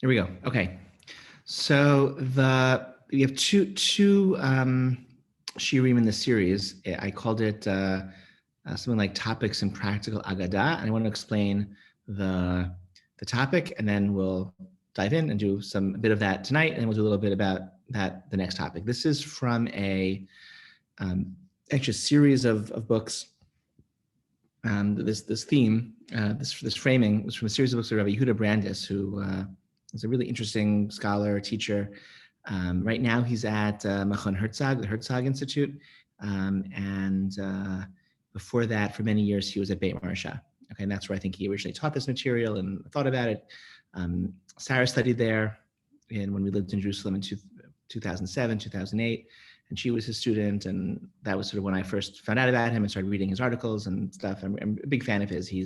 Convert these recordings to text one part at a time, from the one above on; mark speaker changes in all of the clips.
Speaker 1: Here we go. Okay. So we have two shiurim in the series. I called it something like Topics in Practical Agadah, and I want to explain the topic, and then we'll dive in and do a bit of that tonight, and we'll do a little bit about that the next topic. This is from actually a series of books. This theme, this framing was from a series of books of Rabbi Yehuda Brandis, who is a really interesting scholar, teacher. Right now he's at Machon Herzog, the Herzog Institute, and before that, for many years, he was at Beit Maharsha. Okay, and that's where I think he originally taught this material and thought about it. Sarah studied there, and when we lived in Jerusalem in 2007, 2008, and she was his student, and that was sort of when I first found out about him and started reading his articles and stuff. I'm a big fan of his. He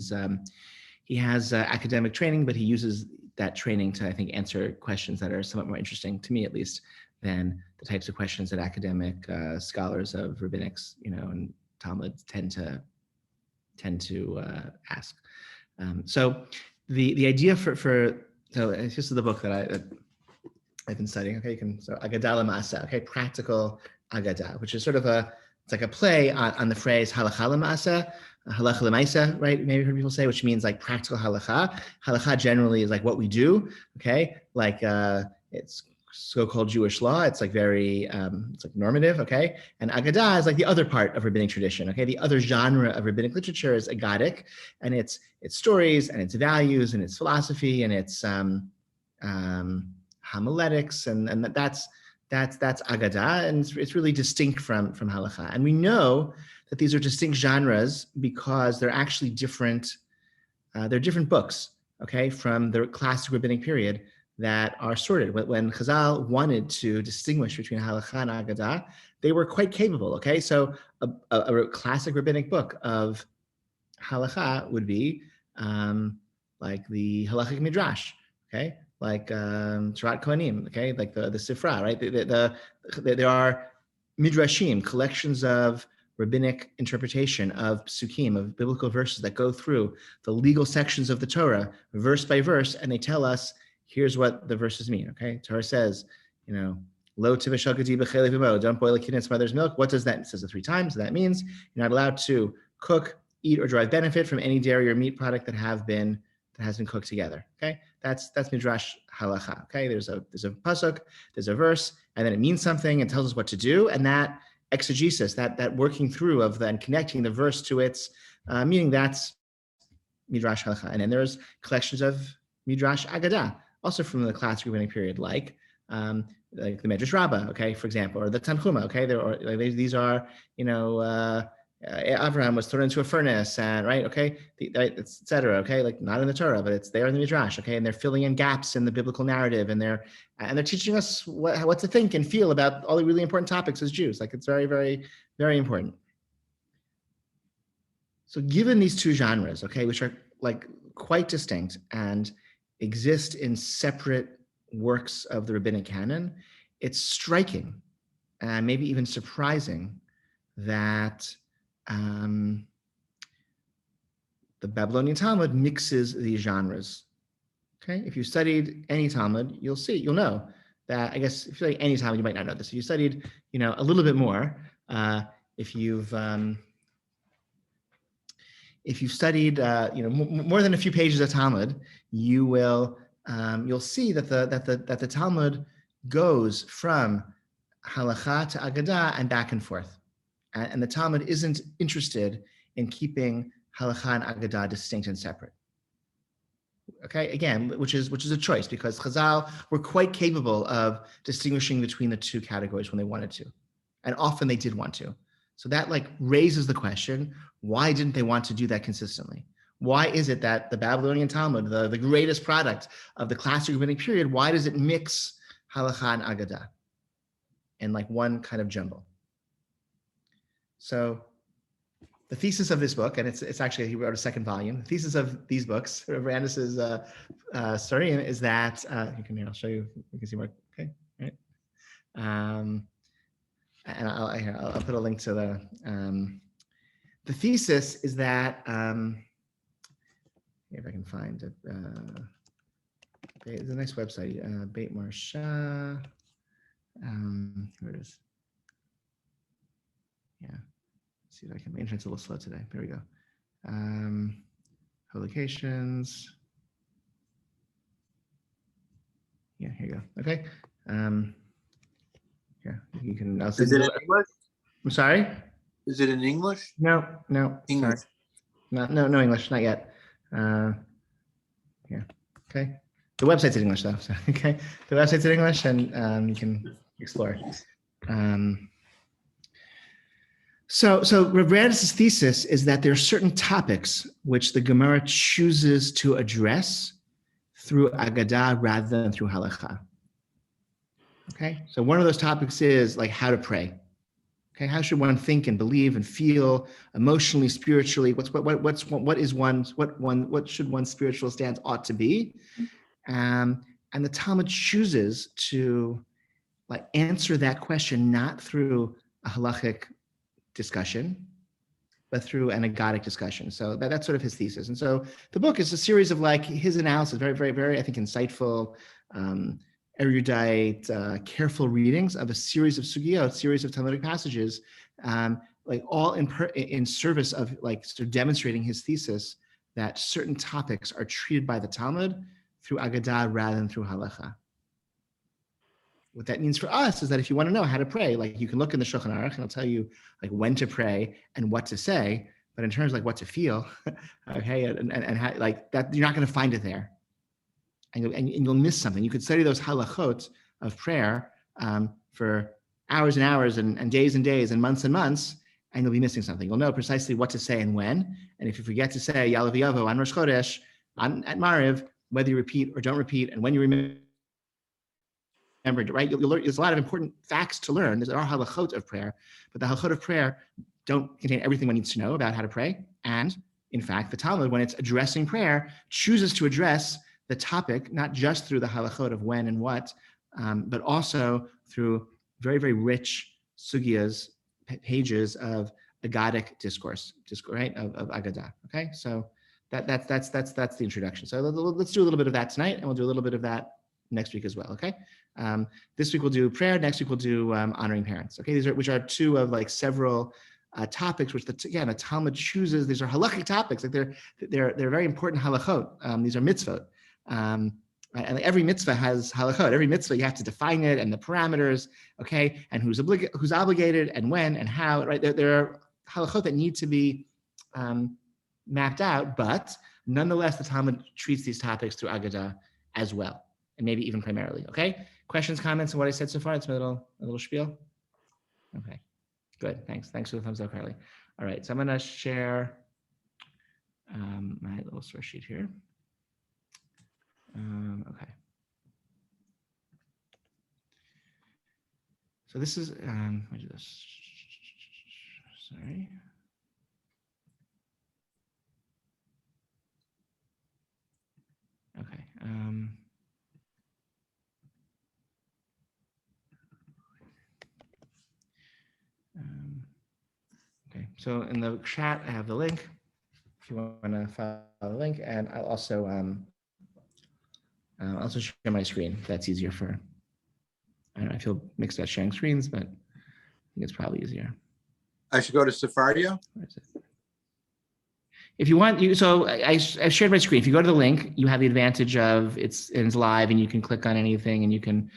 Speaker 1: has academic training, but he uses that training to, I think, answer questions that are somewhat more interesting, to me at least, than the types of questions that academic scholars of rabbinics, and Talmud tend to ask. So the idea so this is the book that I've been studying. Okay, so Agadah L'Maaseh, okay, practical Agadah, which is sort of it's like a play on the phrase Halacha L'Maaseh, Halacha L'Maaseh, right? Maybe heard people say, which means like practical halacha. Halacha generally is like what we do, okay? Like it's so-called Jewish law. It's like very, it's like normative, okay? And Agadah is like the other part of rabbinic tradition, okay? The other genre of rabbinic literature is Agadic, and it's stories and its values and its philosophy and its homiletics, and that's Agadah, and it's really distinct from halacha. And we know that these are distinct genres because they're actually different. They're different books, okay, from the classic rabbinic period that are sorted. When Chazal wanted to distinguish between halacha and Agadah, they were quite capable, okay? So a classic rabbinic book of halacha would be like the halachic midrash, okay? Like Shirat Kohanim, okay, like the Sifra, right? There are midrashim, collections of rabbinic interpretation of psukim, of biblical verses that go through the legal sections of the Torah, verse by verse, and they tell us, here's what the verses mean, okay? Torah says, lo tivashal gedi b'chelev imo, don't boil a kid in its mother's milk. What does that mean? It says it 3 times. That means you're not allowed to cook, eat, or derive benefit from any dairy or meat product that has been cooked together. Okay, that's midrash halacha. Okay, there's a pasuk, there's a verse, and then it means something and tells us what to do, and that exegesis, that working through of and connecting the verse to its meaning, that's midrash halacha. And then there's collections of midrash agadah, also from the classic rabbinic period, like the Medrash Rabbah, okay, for example, or the Tanchuma, okay, these are Abraham was thrown into a furnace, and right, okay, etc. Okay, like not in the Torah, but it's there in the Midrash, okay, and they're filling in gaps in the biblical narrative, and they're teaching us what to think and feel about all the really important topics as Jews. Like it's very, very, very important. So, given these two genres, okay, which are like quite distinct and exist in separate works of the rabbinic canon, it's striking and maybe even surprising that the Babylonian Talmud mixes these genres. Okay, if you studied any Talmud, you'll know that. I guess if you studied any Talmud, you might not know this. If you studied, a little bit more, if you've studied, more than a few pages of Talmud, you'll see that the Talmud goes from halacha to agadah and back and forth. And the Talmud isn't interested in keeping halacha and agadah distinct and separate. Okay, again, which is a choice, because Chazal were quite capable of distinguishing between the two categories when they wanted to, and often they did want to. So that raises the question: why didn't they want to do that consistently? Why is it that the Babylonian Talmud, the greatest product of the classic rabbinic period, why does it mix halacha and agadah in one kind of jumble? So the thesis of this book, and it's actually, he wrote a second volume. The thesis of these books, Brandis's story, is that I'll show you. You can see more. Okay, right. And I'll put a link to the thesis is that if I can find it, Okay, the next website, Beit Marsha. Here it is. Yeah. Let's see if I can. My internet's a little slow today. There we go. Publications. Yeah, here you go. Okay. Here you can. I'll send
Speaker 2: Is it
Speaker 1: you.
Speaker 2: in English?
Speaker 1: I'm sorry.
Speaker 2: Is it in English?
Speaker 1: No.
Speaker 2: English.
Speaker 1: Sorry. No English, not yet. Yeah. Okay. The website's in English though. So, okay. The website's in English, and you can explore. So Rav Brandis' thesis is that there are certain topics which the Gemara chooses to address through Agadah rather than through Halacha. Okay. So one of those topics is like how to pray. Okay, how should one think and believe and feel emotionally, spiritually? What should one's spiritual stance ought to be? And the Talmud chooses to like answer that question not through a halachic discussion, but through an agadic discussion. So that's sort of his thesis. And so the book is a series of like his analysis, very, very, very, I think, insightful, erudite, careful readings of a series of sugiyot, series of Talmudic passages, like all in service of like sort of demonstrating his thesis that certain topics are treated by the Talmud through Agadah rather than through Halacha. What that means for us is that if you want to know how to pray, like you can look in the Shulchan Aruch and it'll tell you like when to pray and what to say, but in terms of like what to feel, okay, and how, like that, you're not going to find it there. And you'll miss something. You could study those halachot of prayer for hours and hours and days and months, and you'll be missing something. You'll know precisely what to say and when. And if you forget to say Ya'aleh V'yavo on Rosh Chodesh at Mariv, whether you repeat or don't repeat, and when you remember, right? You'll learn. There's a lot of important facts to learn. There are halachot of prayer, but the halachot of prayer don't contain everything one needs to know about how to pray. And in fact, the Talmud, when it's addressing prayer, chooses to address the topic, not just through the halachot of when and what, but also through very, very rich sugiyas, pages of agadic discourse, right, of Agadah. Okay, so that's the introduction. So let's do a little bit of that tonight, and we'll do a little bit of that next week as well. Okay, this week we'll do prayer. Next week we'll do honoring parents. Okay, which are two of like several topics which the Talmud chooses. These are halachic topics. Like they're very important halachot. These are mitzvot. And every mitzvah has halachot. Every mitzvah you have to define it and the parameters, okay, and who's obligated and when and how, right? There are halachot that need to be mapped out, but nonetheless, the Talmud treats these topics through Agadah as well, and maybe even primarily. Okay, questions, comments on what I said so far? It's a little spiel. Okay, good. Thanks for the thumbs up, Carly. All right, so I'm gonna share my little source sheet here. Okay. So this is, let me do this. Sorry. Okay. Okay. So in the chat, I have the link. If you want to follow the link, and I'll also share my screen. If that's easier for. I don't know. I feel mixed about sharing screens, but I think it's probably easier.
Speaker 2: I should go to Sephardia.
Speaker 1: If you want, so I shared my screen. If you go to the link, you have the advantage of it's live and you can click on anything and you can,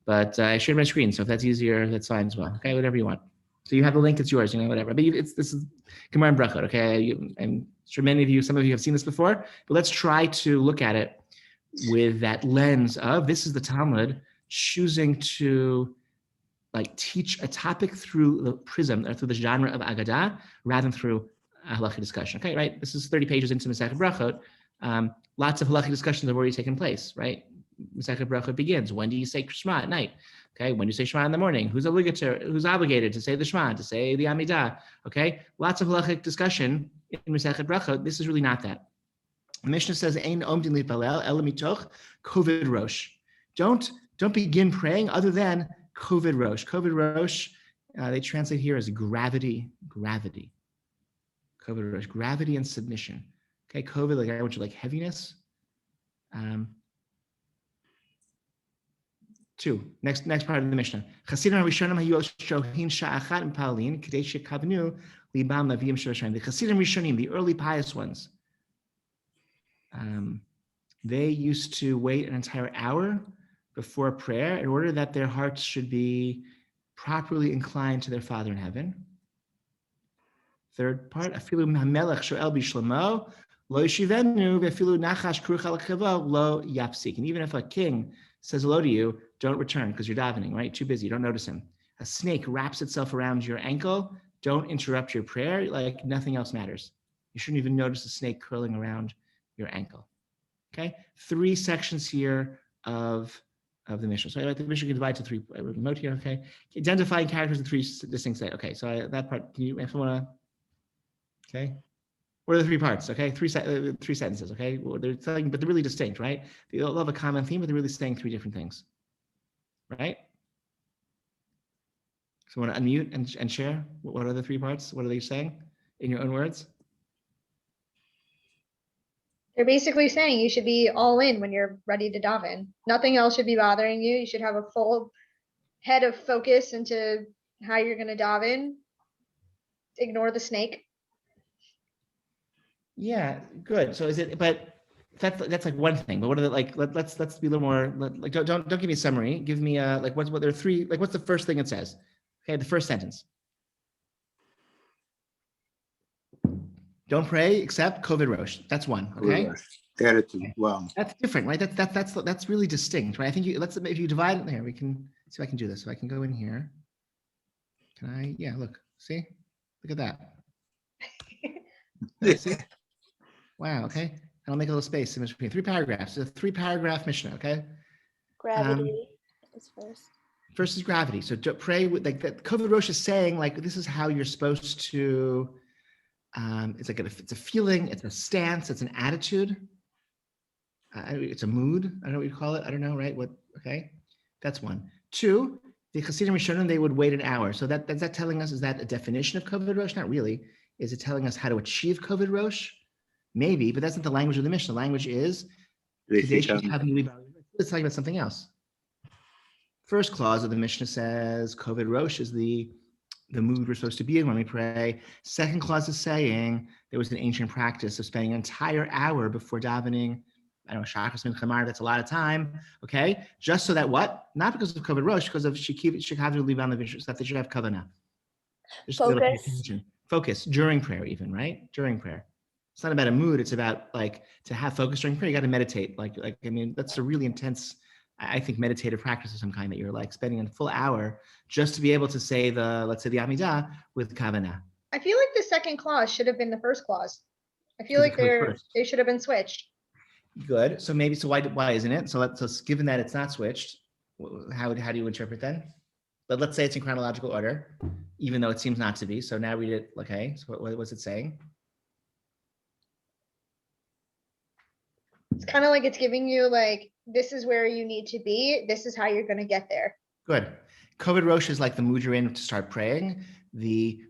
Speaker 1: but I shared my screen. So if that's easier, that's fine as well. Okay, whatever you want. So you have the link, it's yours, whatever. But this is Gemara and Brachot, okay? I'm sure some of you have seen this before, but let's try to look at it with that lens of this is the Talmud choosing to like teach a topic through the prism or through the genre of Agadah rather than through a halachic discussion. Okay, right? This is 30 pages into Masechet Brachot. Lots of halachic discussions have already taken place, right? Masechet Brachot begins. When do you say Shema at night? Okay, when do you say Shema in the morning? Who's obligated to say the Shema, to say the Amidah? Okay, lots of halachic discussion in Masechet Brachot. This is really not that. The Mishnah says, "Ein omdim litpalel ela mitoch kovid rosh." Don't begin praying other than kovid rosh. Kovid rosh, they translate here as gravity. Kovid rosh, gravity and submission. Okay, kovid, like I want you like heaviness. 2. Next part of the Mishnah. Chasidim Rishonim hayu shohin sha'achat m'palin k'dei shekavnu libam lavim sh'rashaim. The Chasidim Rishonim, the early pious ones, they used to wait an entire hour before prayer in order that their hearts should be properly inclined to their Father in heaven. Third part, afilu hamelech shoel bishlomo lo yishivenu ve'afilu nachash kruch al chevo lo yapsik. And even if a king says hello to you, don't return because you're davening, right? Too busy, don't notice him. A snake wraps itself around your ankle, don't interrupt your prayer, like nothing else matters. You shouldn't even notice a snake curling around your ankle. Okay, 3 sections here of the Mishnah. So the Mishnah can divide to 3. I wrote a note here. Okay, identifying characters in 3 distinct states. Okay, so that part. Can you, if you want to? Okay, what are the 3 parts? Okay, 3 sentences. Okay, well, they're telling, but they're really distinct, right? They all have a common theme, but they're really saying 3 different things, right? So, want to unmute and share? What are the 3 parts? What are they saying in your own words?
Speaker 3: They're basically saying you should be all in when you're ready to daven. Nothing else should be bothering you. You should have a full head of focus into how you're going to daven. Ignore the snake.
Speaker 1: Yeah, good. So is it? But that's like one thing. But what are the like? Let's be a little more. Like don't give me a summary. Give me like what there are 3. Like what's the first thing it says? Okay, the first sentence. Don't pray except Kovid Rosh. That's 1. Okay.
Speaker 2: Attitude. Wow.
Speaker 1: That's different, right? That's really distinct, right? I think if you divide it here, we can see if I can do this. So I can go in here. Can I? Yeah. Look. See. Look at that. See? Wow. Okay. And I'll make a little space in between 3 paragraphs. It's a 3-paragraph Mishnah. Okay.
Speaker 4: Gravity is first.
Speaker 1: First is gravity. So pray with like that. Kovid Rosh is saying like this is how you're supposed to. It's like it's a feeling, it's a stance, it's an attitude. It's a mood. I don't know what you call it. I don't know, right? What? Okay, that's 1. 2, the Hasidim Rishonim, they would wait an hour. So that's that telling us, is that a definition of Kovid Rosh? Not really. Is it telling us how to achieve Kovid Rosh? Maybe, but that's not the language of the Mishnah. The language is it's talking about something else. First clause of the Mishnah says Kovid Rosh is the mood we're supposed to be in when we pray. Second clause is saying there was an ancient practice of spending an entire hour before davening. I don't know, Shachris Min Chamar, that's a lot of time. Okay, just so that what? Not because of Kovid Rosh, because of Shekhavdu Liban Levish, that they should have kavanah. Focus during prayer, even, right? During prayer. It's not about a mood. It's about like to have focus during prayer. You got to meditate. Like I mean, that's a really intense, I think, meditative practice of some kind that you're like spending a full hour just to be able to say let's say the Amidah with kavanah.
Speaker 3: I feel like the second clause should have been the first clause. I feel like they should have been switched.
Speaker 1: Good. So maybe, so why isn't it? So given that it's not switched, how do you interpret then? But let's say it's in chronological order, even though it seems not to be. So now read it. Okay. So what was it saying?
Speaker 3: It's kind of like it's giving you like, this is where you need to be. This is how you're going to get there.
Speaker 1: Good. Kovid Rosh is like the mood you're in to start praying. The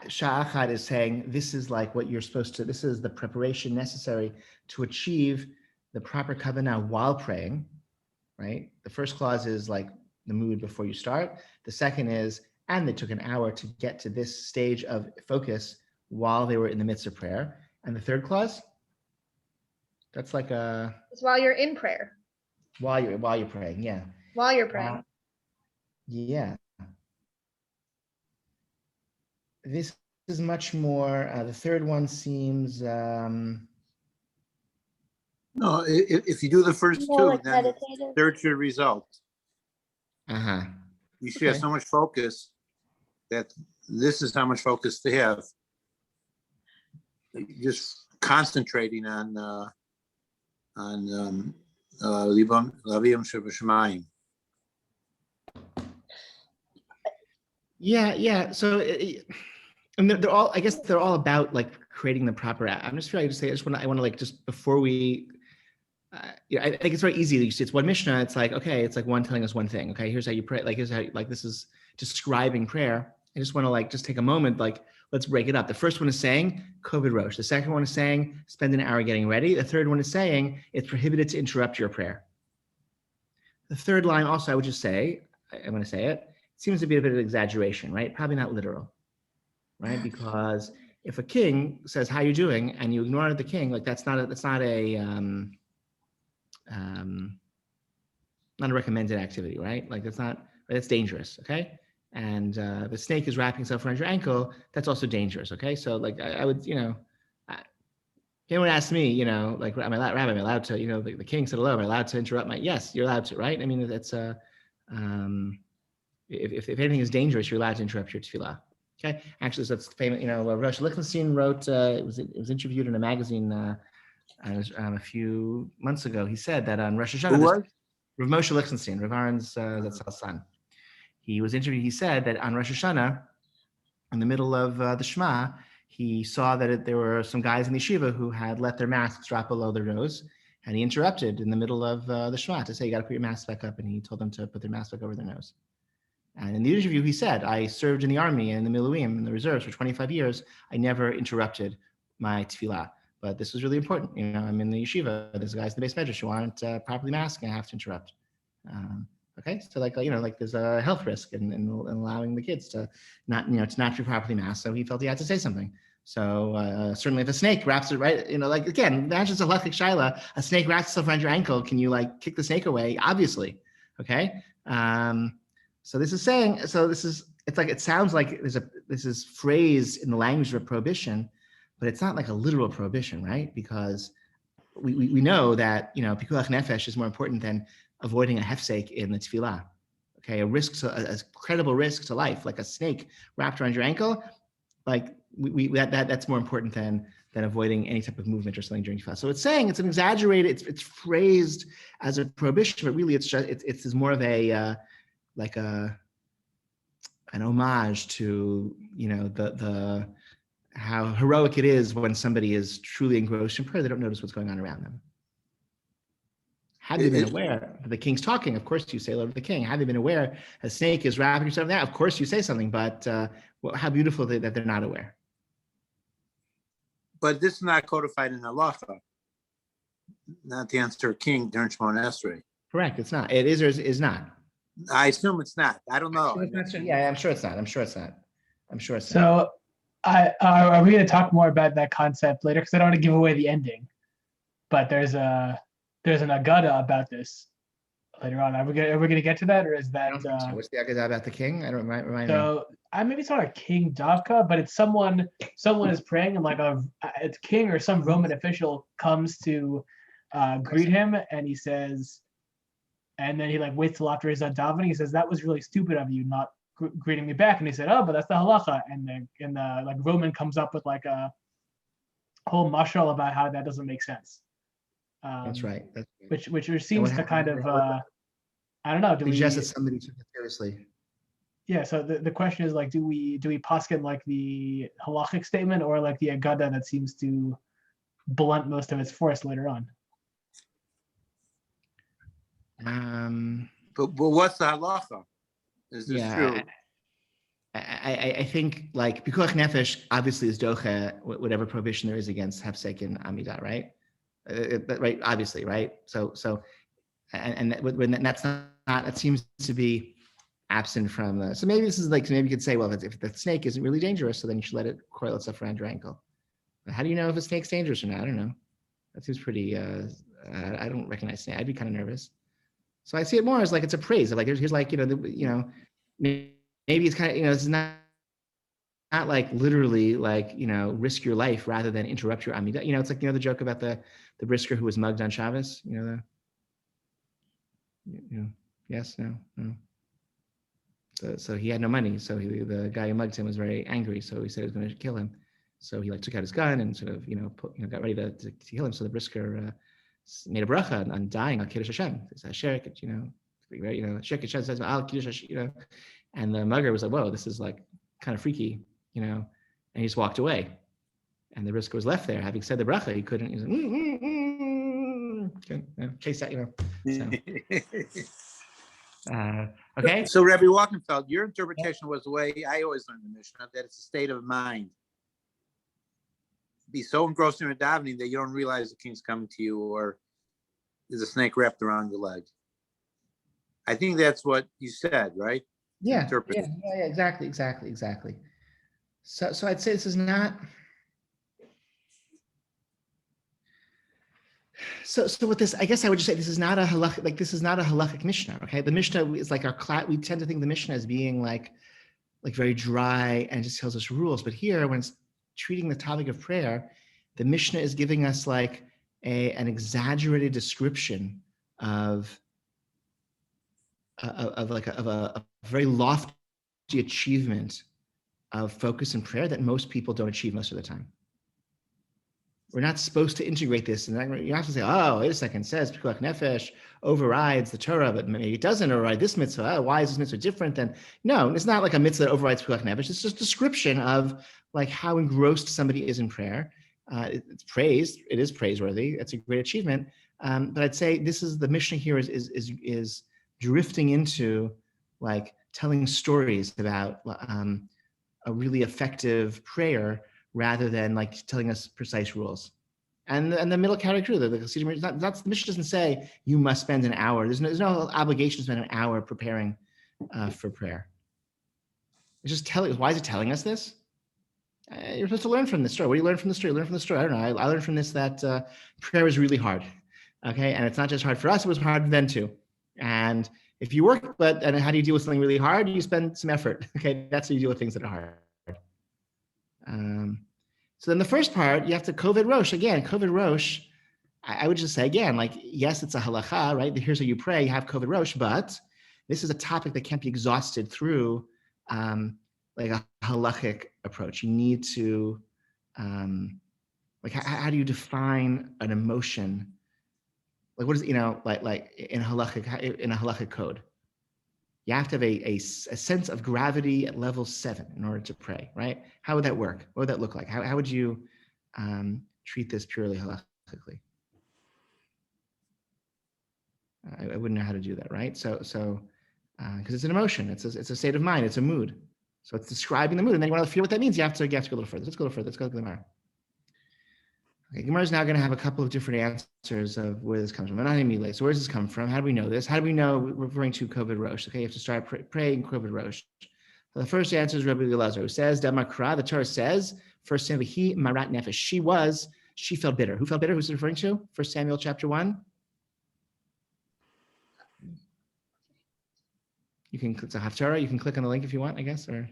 Speaker 1: Sha'achad is saying this is like what you're supposed to, this is the preparation necessary to achieve the proper kavanah while praying, right? The first clause is like the mood before you start. The second is, and they took an hour to get to this stage of focus while they were in the midst of prayer. And the third clause, that's like
Speaker 3: it's while you're in prayer.
Speaker 1: While you're praying, yeah.
Speaker 3: While you're praying.
Speaker 1: Yeah. This is much more, the third one seems...
Speaker 2: No, if you do the first 2,
Speaker 4: like
Speaker 2: then the
Speaker 4: meditative.
Speaker 2: third should result.
Speaker 1: Uh-huh.
Speaker 2: You should have so much focus that this is how much focus to have. Just concentrating on Lavim Shebashamayim.
Speaker 1: Yeah. So, and they're all, I guess they're all about like creating the proper. I'm just trying to say, I want to like just before we. I think it's very easy. You see, it's one Mishnah. It's like, okay, it's like one telling us one thing. Okay, here's how you pray. Like, here's how, like, this is describing prayer. I just want to like just take a moment, like, let's break it up. The first one is saying Kovid Rosh. The second one is saying spend an hour getting ready. The third one is saying it's prohibited to interrupt your prayer. The third line also, I would just say, I'm going to say it, seems to be a bit of exaggeration, right? Probably not literal, right? Because if a king says, how you doing? And you ignore the king, like that's not a not a recommended activity, right? Like that's dangerous, okay? And the snake is wrapping itself around your ankle, that's also dangerous, okay? So like I would, if anyone asked me, like, am I allowed to, the king said hello, am I allowed to interrupt yes, you're allowed to, right? I mean, it's if anything is dangerous, you're allowed to interrupt your tefillah. Okay, actually, so it's famous. Rosh Lichtenstein wrote. It was interviewed in a magazine a few months ago. He said that on Rosh Hashanah,
Speaker 2: Who was?
Speaker 1: Rav Moshe Lichtenstein, Rav Aaron's son. He was interviewed. He said that on Rosh Hashanah, in the middle of the Shema, he saw that there were some guys in the yeshiva who had let their masks drop below their nose, and he interrupted in the middle of the Shema to say, "You got to put your masks back up," and he told them to put their masks back over their nose. And in the interview, he said, "I served in the army and in the Miluim, in the reserves for 25 years. I never interrupted my tefillah. But this was really important. I'm in the yeshiva. There's guys in the base medrash who aren't properly masked, and I have to interrupt." Okay, so like there's a health risk in allowing the kids to not be properly masked. So he felt he had to say something. So certainly, if a snake wraps it right, again, imagine it's a halachic shaila. A snake wraps itself around your ankle. Can you kick the snake away? Obviously, okay. So this is saying. It sounds like this is phrased in the language of a prohibition, but it's not like a literal prohibition, right? Because we know that pikuach nefesh is more important than avoiding a hefsek in the tefillah. Okay, a credible risk to life, like a snake wrapped around your ankle, like that's more important than avoiding any type of movement or something during tefillah. So it's saying it's an exaggerated, it's phrased as a prohibition, but really it's more of a an homage to the how heroic it is when somebody is truly engrossed in prayer. They don't notice what's going on around them. Had they been aware that the king's talking, of course you say hello to the king. Had they been aware a snake is wrapping yourself there, of course you say something, but how beautiful that they're not aware.
Speaker 2: But this is not codified in halacha. Not to answer king during Shemona Esrei.
Speaker 1: Correct, it's not. It is or is not.
Speaker 2: I assume it's not. I don't know.
Speaker 1: Yeah, I'm sure it's not.
Speaker 5: So are we going to talk more about that concept later? Because I don't want to give away the ending. But there's an agada about this later on. Are we going to get to that, or is that?
Speaker 1: What's the agada about the king? I don't remind me.
Speaker 5: So maybe it's not a king Davka, but it's someone is praying, and it's king or some Roman official comes to greet him, and he says, and then he waits till after he's done davening. He says, "That was really stupid of you, not greeting me back." And he said, "Oh, but that's the halacha." And the Roman comes up with a whole mashal about how that doesn't make sense.
Speaker 1: That's right.
Speaker 5: Which seems to kind of I don't know. Do we
Speaker 1: suggest that somebody took it seriously?
Speaker 5: Yeah. So the question is do we poskin the halachic statement or the agada that seems to blunt most of its force later on?
Speaker 2: But what's the halacha? Is this true?
Speaker 1: I think pikuach nefesh obviously is doche whatever prohibition there is against hefsek and amidah, right? Right, obviously, right? So that's not that seems to be absent from the. So maybe this is maybe you could say, well, if the snake isn't really dangerous, so then you should let it coil itself around your ankle. But how do you know if a snake's dangerous or not? I don't know. That seems pretty. I don't recognize snake. I'd be kind of nervous. So I see it more as it's a praise. Here's maybe it's kind of it's not literally risk your life rather than interrupt your amidah. It's the joke about the brisker who was mugged on Shabbos. Yes, no. So he had no money. So the guy who mugged him was very angry. So he said he was going to kill him. So he took out his gun and sort of got ready to kill him. So the brisker made a bracha on dying on Kiddush Hashem. He said Sheket, Sheket Hashem says Al Kiddush Hashem, and the mugger was like, whoa, this is kind of freaky, and he just walked away. And the brisker was left there, having said the bracha. He couldn't. He was case that, So. Okay.
Speaker 2: So Rabbi Walkenfeld, your interpretation was the way I always learned the Mishnah, that it's a state of mind. Be so engrossed in your davening that you don't realize the king's coming to you, or there's a snake wrapped around your leg. I think that's what you said, right?
Speaker 1: Yeah,
Speaker 2: Interpreted.
Speaker 1: yeah, exactly. So I'd say this is not. So with this, I guess I would just say this is not a halach, like this is not a halachic Mishnah. Okay, the Mishnah is like our class. We tend to think the Mishnah as being like very dry and just tells us rules. But here, when it's treating the topic of prayer, the Mishnah is giving us like an exaggerated description of a very lofty achievement of focus and prayer that most people don't achieve most of the time. We're not supposed to integrate this, and you have to say, "Oh, wait a second." It says Pikuach Nefesh overrides the Torah, but maybe it doesn't override this mitzvah. Oh, why is this mitzvah different than? No, it's not like a mitzvah that overrides Pikuach Nefesh. It's just a description of like how engrossed somebody is in prayer. It's praised. It is praiseworthy. It's a great achievement. But I'd say this is the Mishnah here is drifting into like telling stories about a really effective prayer, rather than like telling us precise rules. And the middle category, the Mishnah doesn't say you must spend an hour. There's no obligation to spend an hour preparing for prayer. It's just telling. Why is it telling us this? You're supposed to learn from this story. What do you learn from the story? Learn from the story. I don't know. I learned from this that prayer is really hard. Okay, and it's not just hard for us; it was hard for them too. And if you work, and how do you deal with something really hard? You spend some effort. Okay, that's how you deal with things that are hard. So then the first part, you have to Kovid Rosh. Again, Kovid Rosh, I would just say again, like, yes, it's a halacha, right? Here's how you pray, you have Kovid Rosh, but this is a topic that can't be exhausted through like a halachic approach. You need to, like, how do you define an emotion? Like, what is, like in a halachic code? You have to have a sense of gravity at level 7 in order to pray, right? How would that work? What would that look like? How would you treat this purely halachically? I wouldn't know how to do that, right? So because it's an emotion, it's a state of mind, it's a mood. So it's describing the mood, and then you want to feel what that means. You have to go a little further. Let's go to the Gemara. Okay, Gemara is now going to have a couple of different answers of where this comes from. So where does this come from? How do we know this? How do we know referring to Kovid Rosh? Okay, you have to start praying Kovid Rosh. So the first answer is Rabbi Elazar, who says, Damakra, the Torah says, 1 Samuel, he marat nefesh. She felt bitter. Who felt bitter? Who's it referring to? 1 Samuel chapter 1. You can click the Haftarah. You can click on the link if you want, I guess, or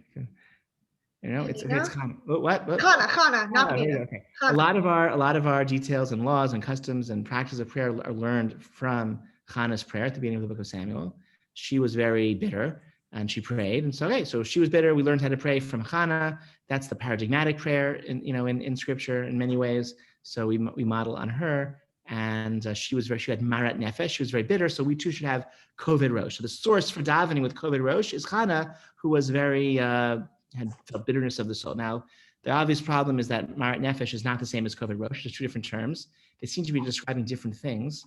Speaker 1: it's Chana. What?
Speaker 3: Chana, not Pnina.
Speaker 1: Okay. A lot of our details and laws and customs and practice of prayer are learned from Chana's prayer at the beginning of the book of Samuel. She was very bitter and she prayed, and so she was bitter. We learned how to pray from Chana. That's the paradigmatic prayer in Scripture in many ways. So we model on her. And she had marat nefesh. She was very bitter. So we too should have Kovid Rosh. So the source for davening with Kovid Rosh is Chana, who was very had felt bitterness of the soul. Now, the obvious problem is that marat nefesh is not the same as Kovid Rosh. There's two different terms. They seem to be describing different things.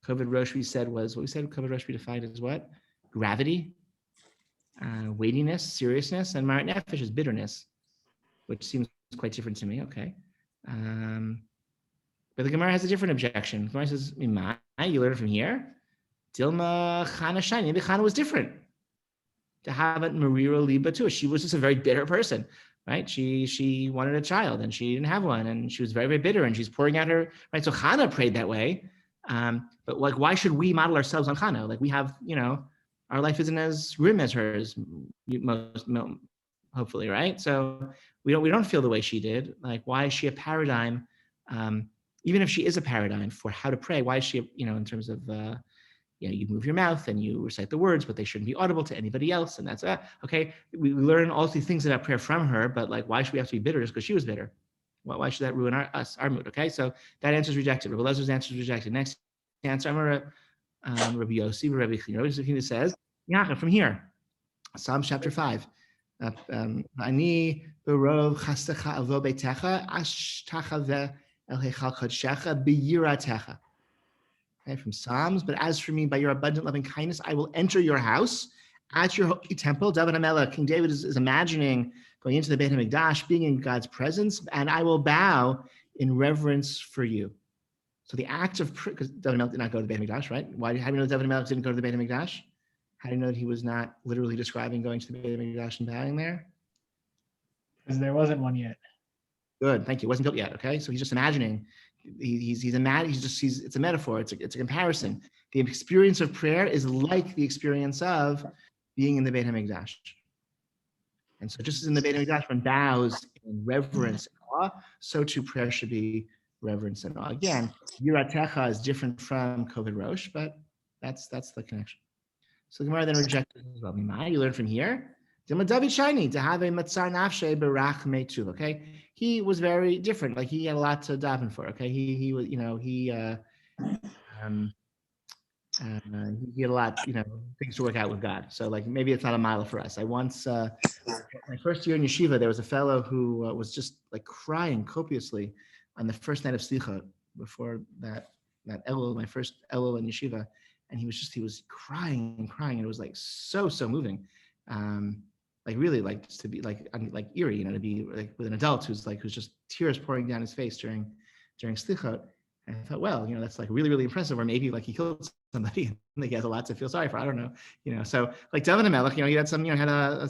Speaker 1: Kovid Rosh Kovid Rosh we defined as what? Gravity, weightiness, seriousness, and marat nefesh is bitterness, which seems quite different to me. Okay. But the Gemara has a different objection. The Gemara says, you learn from here. Dilma Chana Shani. Maybe Chana was different. To have it Marira Liba too. She was just a very bitter person, right? She wanted a child and she didn't have one, and she was very, very bitter, and she's pouring out her, right? So Chana prayed that way. But like, why should we model ourselves on Chana? Like, we have, our life isn't as grim as hers, hopefully, right? So we don't feel the way she did. Like, why is she a paradigm? Even if she is a paradigm for how to pray, why is she, in terms of, you move your mouth and you recite the words, but they shouldn't be audible to anybody else. And that's, okay. We learn all these things about prayer from her, but like, why should we have to be bitter just because she was bitter? Why should that ruin our mood? Okay. So that answer is rejected. Rabbi Elazar's answer is rejected. Next answer, I'm going to Rabbi Yossi, Rabbi Chino says, from here, Psalm chapter 5. Ani berov chastecha avo beitecha ashtacha El Heichal Kodshecha b'yiratecha. Okay, from Psalms. But as for me, by your abundant loving kindness, I will enter your house at your holy temple. David HaMelech, King David is imagining going into the Beit HaMikdash, being in God's presence, and I will bow in reverence for you. So the act of, because David HaMelech did not go to the Beit HaMikdash, right? How do you know David HaMelech didn't go to the Beit HaMikdash? How do you know that he was not literally describing going to the Beit HaMikdash and bowing there?
Speaker 5: Because there wasn't one yet.
Speaker 1: Good, thank you. It wasn't built yet. Okay, so he's just imagining. It's a metaphor. It's a comparison. The experience of prayer is like the experience of being in the Beit HaMikdash. And so, just as in the Beit HaMikdash, one bows in reverence and awe, so too prayer should be reverence and awe. Again, Yiratecha is different from Koved Rosh, but that's the connection. So the Gemara then rejects this as well. You learn from here. David Shiny to have a matzar nafshe barach metuv. Okay, he was very different. Like he had a lot to daven for. Okay, he was he had a lot things to work out with God. So like maybe it's not a mile for us. I once my first year in yeshiva, there was a fellow who was just like crying copiously on the first night of slicha before that Elul, my first Elul in yeshiva, and he was crying and crying, and it was like so moving. Like really like just to be like eerie, to be like with an adult who's just tears pouring down his face during slichot. And I thought, well, that's like really, really impressive. Or maybe like he killed somebody and like he has a lot to feel sorry for. I don't know, So like David HaMelech, he had some, had a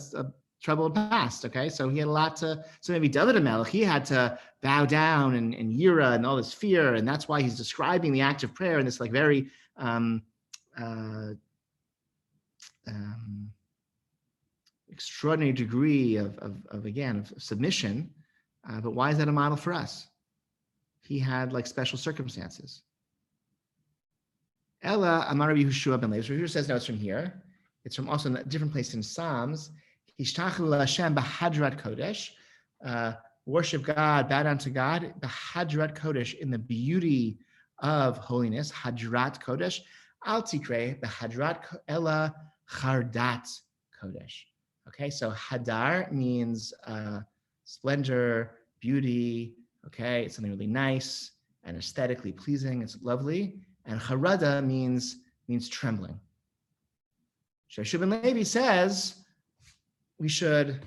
Speaker 1: troubled past. Okay, so he had a lot to. So maybe David HaMelech, he had to bow down and yira and all this fear, and that's why he's describing the act of prayer in this like very extraordinary degree of submission. But why is that a model for us? He had like special circumstances. Ella Amar Rabbi Yehoshua ben Levi. Yehoshua says no, it's from here. It's from also a different place in Psalms. Hishtachlu Hashem b'hadrat kodesh. Worship God, bow down to God, b'hadrat kodesh, in the beauty of holiness. Hadrat kodesh. Al tikre b'hadrat ella chardat kodesh. Okay, so hadar means splendor, beauty. Okay, it's something really nice and aesthetically pleasing. It's lovely. And charada means trembling. Yehoshua ben Levi says we should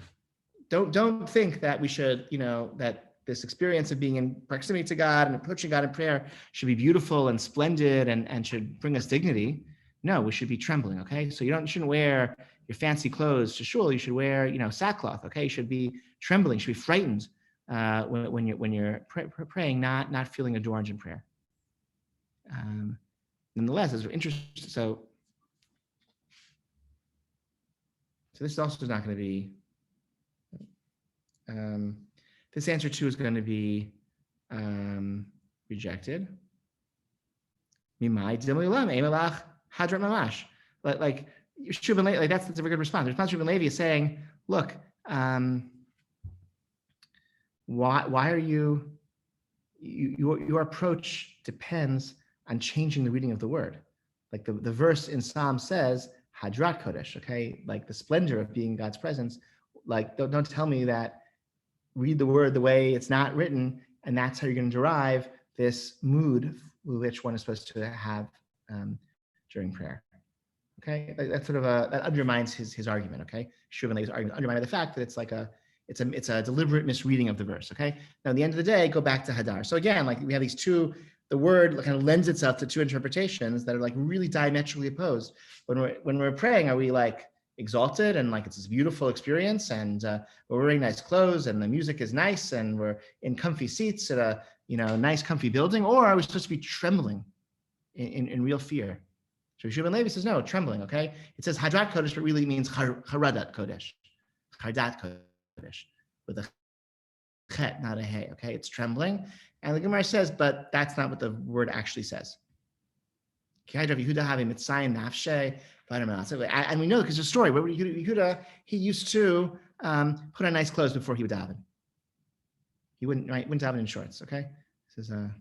Speaker 1: don't think that we should that this experience of being in proximity to God and approaching God in prayer should be beautiful and splendid and should bring us dignity. No, we should be trembling. Okay, so you shouldn't wear your fancy clothes to shul. You should wear sackcloth. Okay, you should be trembling. You should be frightened when you're praying, not feeling adorned in prayer. Nonetheless, it's interesting. So this also is not going to be. This answer too is going to be rejected. Like Yehoshua ben Levi, that's a very good response. The response of Yehoshua ben Levi is saying, look, why are your approach depends on changing the reading of the word. Like the verse in Psalm says, Hadrat Kodesh, okay? Like the splendor of being in God's presence. Like don't tell me that read the word the way it's not written, and that's how you're going to derive this mood which one is supposed to have during prayer. Okay, that's sort of that undermines his argument. Okay, Yehoshua ben Levi's argument undermined by the fact that it's a deliberate misreading of the verse. Okay, now at the end of the day, go back to Hadar. So again, like we have these two. The word kind of lends itself to two interpretations that are like really diametrically opposed. When we're praying, are we like exalted and like it's this beautiful experience and we're wearing nice clothes and the music is nice and we're in comfy seats at a nice comfy building, or are we supposed to be trembling in real fear? So Yehoshua ben Levi says no, trembling. Okay, it says Hadrat Kodesh, but really means Haradat Kodesh, Hardat Kodesh with a chet, not a hey. Okay, it's trembling, and the Gemara says, but that's not what the word actually says. And we know because the story where Yehuda, he used to put on nice clothes before he would daven. He wouldn't daven in shorts. Okay, this is a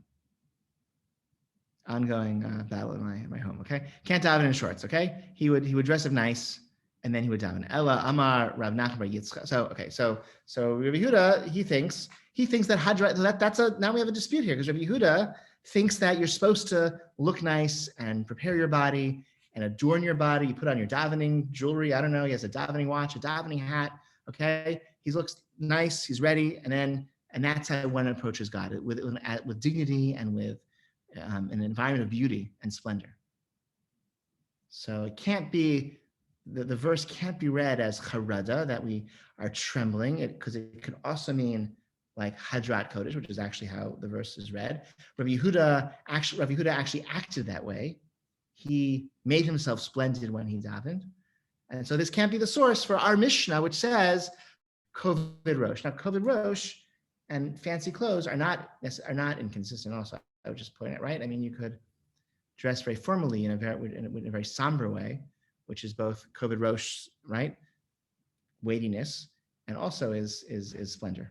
Speaker 1: ongoing battle in my home. Okay, can't daven in shorts. Okay, he would dress up nice and then he would daven. Ella Amar Rav Nachman bar Yitzchak. So Rabbi Yehuda, he thinks that Hadrat. Now we have a dispute here because Rabbi Yehuda thinks that you're supposed to look nice and prepare your body and adorn your body. You put on your davening jewelry. I don't know. He has a davening watch, a davening hat. Okay, he looks nice. He's ready, and that's how one approaches God with dignity and with an environment of beauty and splendor. So it can't be the verse can't be read as charada, that we are trembling, because it could also mean like hadrat kodesh, which is actually how the verse is read. Rabbi Yehuda actually acted that way. He made himself splendid when he davened. And so this can't be the source for our Mishnah, which says Kovid Rosh. Now, Kovid Rosh and fancy clothes are not inconsistent also. I would just point out, right? I mean, you could dress very formally in a very somber way, which is both Kovid Rosh, right? Weightiness, and also is splendor.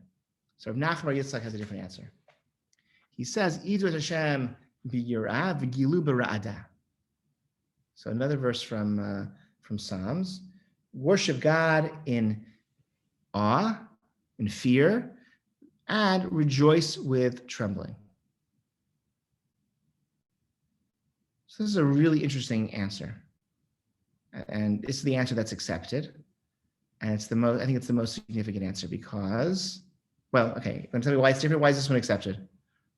Speaker 1: So Rav Nachman Bar Yitzchak has a different answer. He says, Idu Hashem b'yirah v'gilu b'ra'ada. So another verse from Psalms: worship God in awe, in fear, and rejoice with trembling. So this is a really interesting answer, and this is the answer that's accepted, and I think it's the most significant answer because, well, okay, let me tell you why it's different. Why is this one accepted?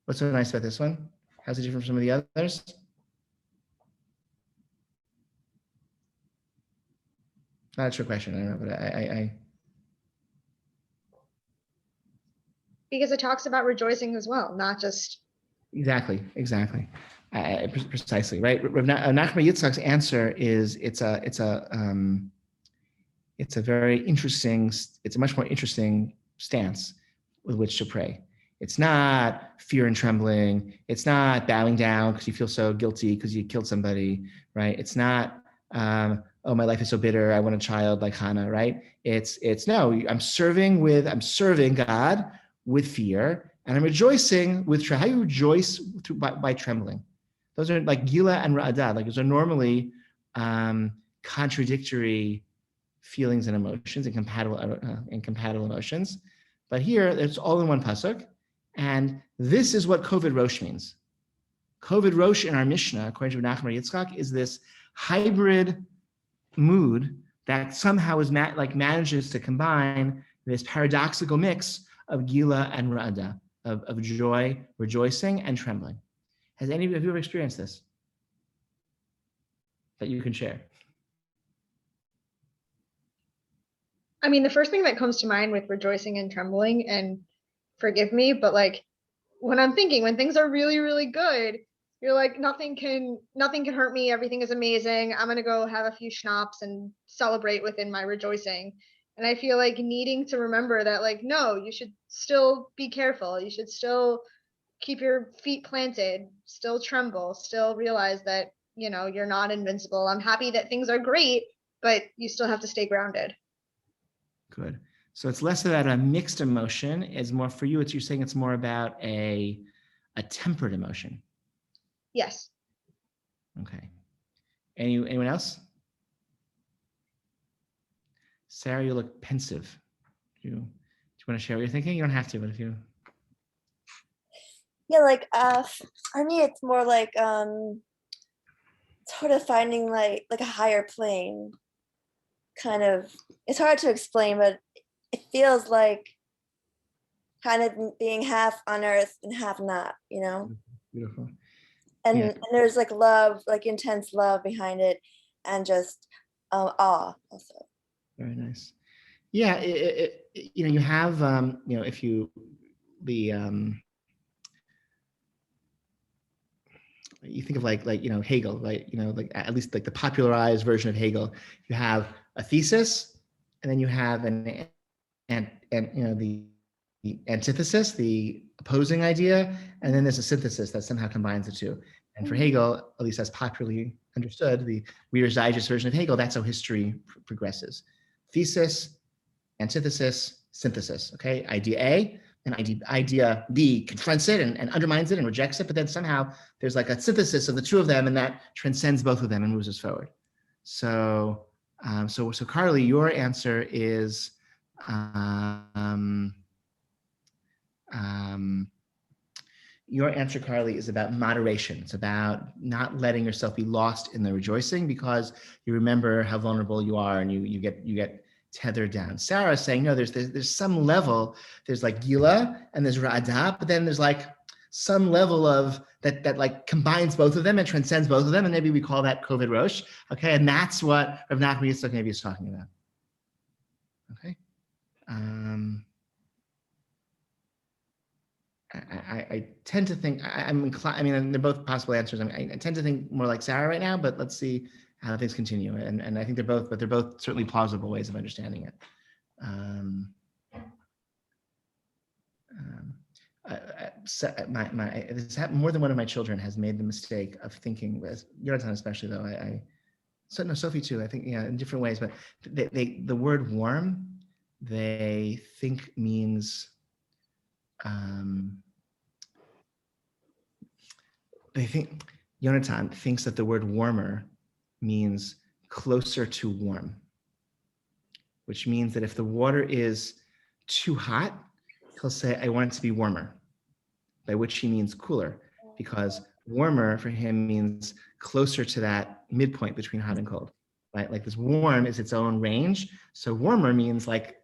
Speaker 1: What's so nice about this one? How's it different from some of the others? Not a true question. I don't know, but I
Speaker 3: Because it talks about rejoicing as well, not just.
Speaker 1: Exactly. Precisely, right? Rav Nachman Bar Yitzchak's answer is it's a very interesting, it's a much more interesting stance with which to pray. It's not fear and trembling. It's not bowing down because you feel so guilty because you killed somebody, right? It's not, oh, my life is so bitter, I want a child like Hannah, right? It's no, I'm serving God with fear, and I'm rejoicing with how you rejoice by trembling. Those are like Gila and Ra'adah. Like those are normally contradictory feelings and emotions, incompatible emotions. But here, it's all in one pasuk, and this is what Kovid Rosh means. Kovid Rosh in our Mishnah, according to Nachman Bar Yitzchak, is this hybrid mood that somehow is manages to combine this paradoxical mix of Gila and Ra'adah, of joy, rejoicing, and trembling. Have you ever experienced this that you can share?
Speaker 3: I mean, the first thing that comes to mind with rejoicing and trembling, and forgive me, but like when I'm thinking, when things are really, really good, you're like, nothing can hurt me. Everything is amazing. I'm going to go have a few schnapps and celebrate within my rejoicing. And I feel like needing to remember that, like, no, you should still be careful. You should still keep your feet planted, still tremble, still realize that, you're not invincible. I'm happy that things are great, but you still have to stay grounded.
Speaker 1: Good. So it's less about a mixed emotion. It's more for you. You're saying it's more about a tempered emotion.
Speaker 3: Yes.
Speaker 1: Okay. Anyone else? Sarah, you look pensive. Do you want to share what you're thinking? You don't have to, but if you.
Speaker 4: Yeah, like for me, it's more like sort of finding like a higher plane. Kind of, it's hard to explain, but it feels like kind of being half on earth and half not,
Speaker 1: Beautiful.
Speaker 4: And there's like love, like intense love behind it, and just awe also.
Speaker 1: Very nice. Yeah, you have if you you think of like Hegel, right? Like at least like the popularized version of Hegel. You have a thesis, and then you have the antithesis, the opposing idea, and then there's a synthesis that somehow combines the two. And for Hegel, at least as popularly understood, the Reader's Digest version of Hegel, that's how history progresses. Thesis, antithesis, synthesis. Okay, idea A and idea B confronts it and undermines it and rejects it, but then somehow there's like a synthesis of the two of them, and that transcends both of them and moves us forward. So Carly, your answer is about moderation. It's about not letting yourself be lost in the rejoicing because you remember how vulnerable you are, and you get tethered down. Sarah's saying, no, there's some level, there's like Gila and there's Ra'adah, but then there's like some level of that like combines both of them and transcends both of them, and maybe we call that Kovid Rosh. Okay, and that's what Rav Nachman Yitzchak maybe is talking about. Okay. I tend to think I'm inclined. I mean, they're both possible answers. I tend to think more like Sarah right now, but let's see how things continue. And I think they're both certainly plausible ways of understanding it. More than one of my children has made the mistake of thinking, Yonatan especially though. Sophie too. I think in different ways, but the word warm they think means. They think Yonatan thinks that the word warmer means closer to warm, which means that if the water is too hot, he'll say, I want it to be warmer, by which he means cooler, because warmer for him means closer to that midpoint between hot and cold, right? Like this warm is its own range. So warmer means like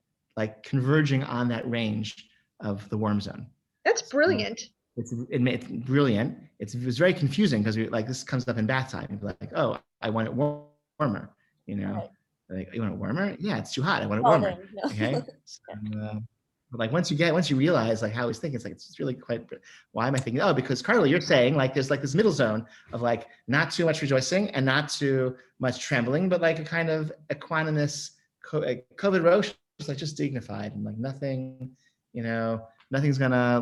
Speaker 1: converging on that range of the warm zone.
Speaker 3: That's brilliant.
Speaker 1: It's brilliant. It's very confusing because this comes up in bath time. You'd be like, oh, I want it warmer.
Speaker 4: Right.
Speaker 1: Like, you want it warmer? Yeah, it's too hot. I want it warmer.
Speaker 4: No.
Speaker 1: Okay. But once you realize how he's thinking, it's really quite. Why am I thinking? Oh, because Carly, you're saying there's this middle zone of not too much rejoicing and not too much trembling, but a kind of equanimous Kovid Rosh, just dignified and nothing, nothing's gonna